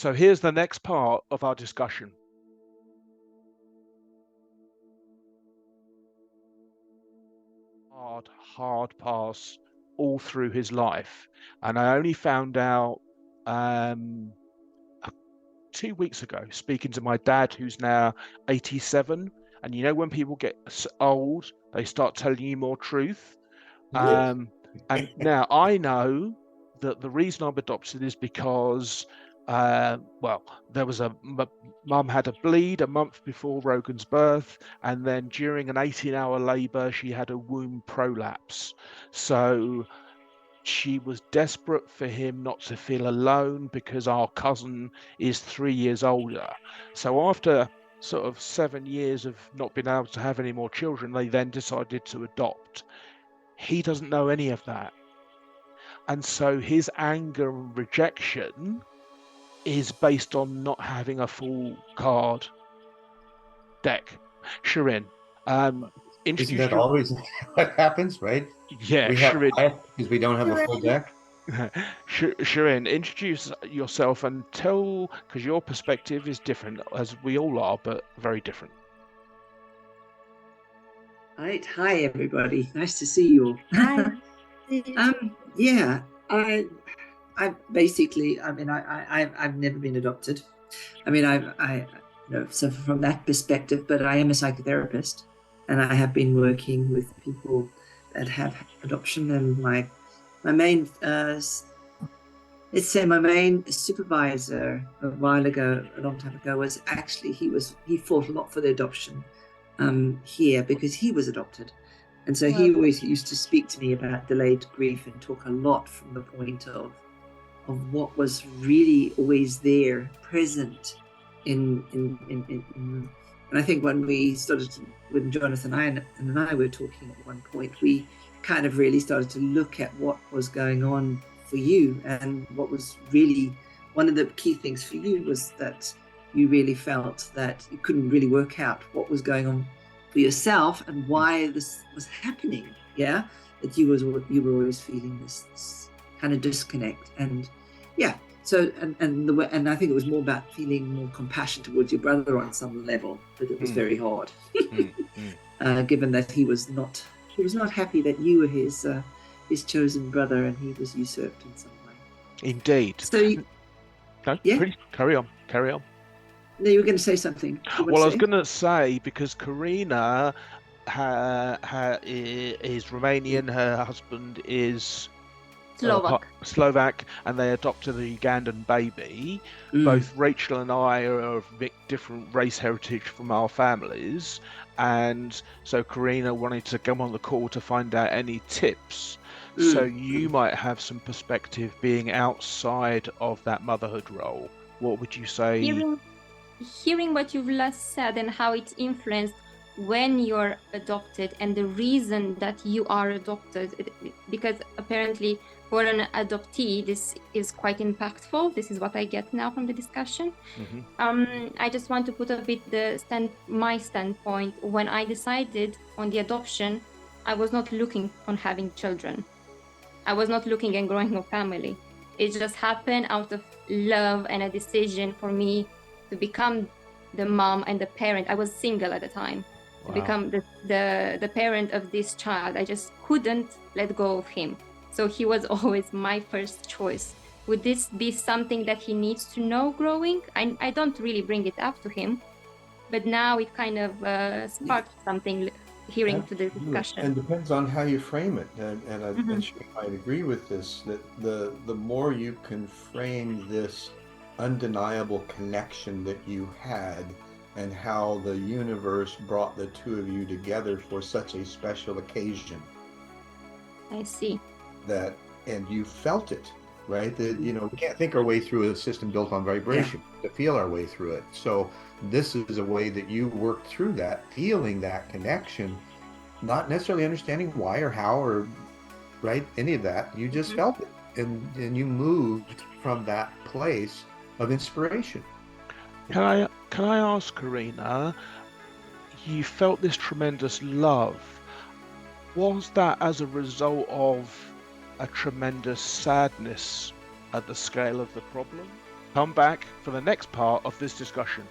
So here's the next part of our discussion. Hard pass all through his life. And I only found out 2 weeks ago, speaking to my dad, who's now 87. And you know, when people get old, they start telling you more truth. Yes. And now I know that the reason I'm adopted is because, there was mum had a bleed a month before Rogan's birth, and then during an 18-hour labor, she had a womb prolapse. So she was desperate for him not to feel alone because our cousin is 3 years older. So after sort of 7 years of not being able to have any more children, they then decided to adopt. He doesn't know any of that. And so his anger and rejection is based on not having a full card deck. Shirin, Isn't introduce that always what happens, right? yeah, We have Shirin. because we don't have a full deck. Shirin, introduce yourself and tell, because your perspective is different, as we all are, but very different. Right. Hi, everybody. Nice to see you all. Hi. Yeah, I basically, I mean, I've never been adopted. I mean, I so from that perspective, but I am a psychotherapist, and I have been working with people that have adoption, and my main, let's say my main supervisor a long time ago, was actually, he fought a lot for the adoption here because he was adopted. And so he always used to speak to me about delayed grief and talk a lot from the point of what was really always there, present in and I think when we started when Jonathan and I were talking at one point, we kind of really started to look at what was going on for you, and what was really one of the key things for you was that you really felt that you couldn't really work out what was going on for yourself and why this was happening. Yeah, that you were always feeling this kind of disconnect, and yeah. So and I think it was more about feeling more compassion towards your brother on some level, but it was very hard, given that he was not happy that you were his chosen brother and he was usurped in some way. Indeed. So Please carry on. No, you were going to say something. Well, I was going to say, because Karina is Romanian, her husband is Slovak, and they adopted a Ugandan baby. Both Rachel and I are of different race heritage from our families, and so Karina wanted to come on the call to find out any tips. So you might have some perspective being outside of that motherhood role. What would you say? Hearing what you've last said and how it influenced when you're adopted and the reason that you are adopted, because apparently for an adoptee this is quite impactful. This is what I get now from the discussion. I just want to put a bit my standpoint. When I decided on the adoption, I was not looking on having children. I was not looking at growing a family. It just happened out of love and a decision for me to become the mom and the parent. I was single at the time. To become the parent of this child. I just couldn't let go of him. So he was always my first choice. Would this be something that he needs to know growing? I don't really bring it up to him, but now it kind of sparked something hearing to the discussion. And depends on how you frame it. And I agree with this, that the more you can frame this undeniable connection that you had, and how the universe brought the two of you together for such a special occasion. I see. That, and you felt it, right? That, we can't think our way through a system built on vibration to feel our way through it. So this is a way that you worked through that, feeling that connection, not necessarily understanding why or how or right, any of that. You just felt it, and you moved from that place of inspiration. Can I ask, Karina, you felt this tremendous love. Was that as a result of a tremendous sadness at the scale of the problem? Come back for the next part of this discussion.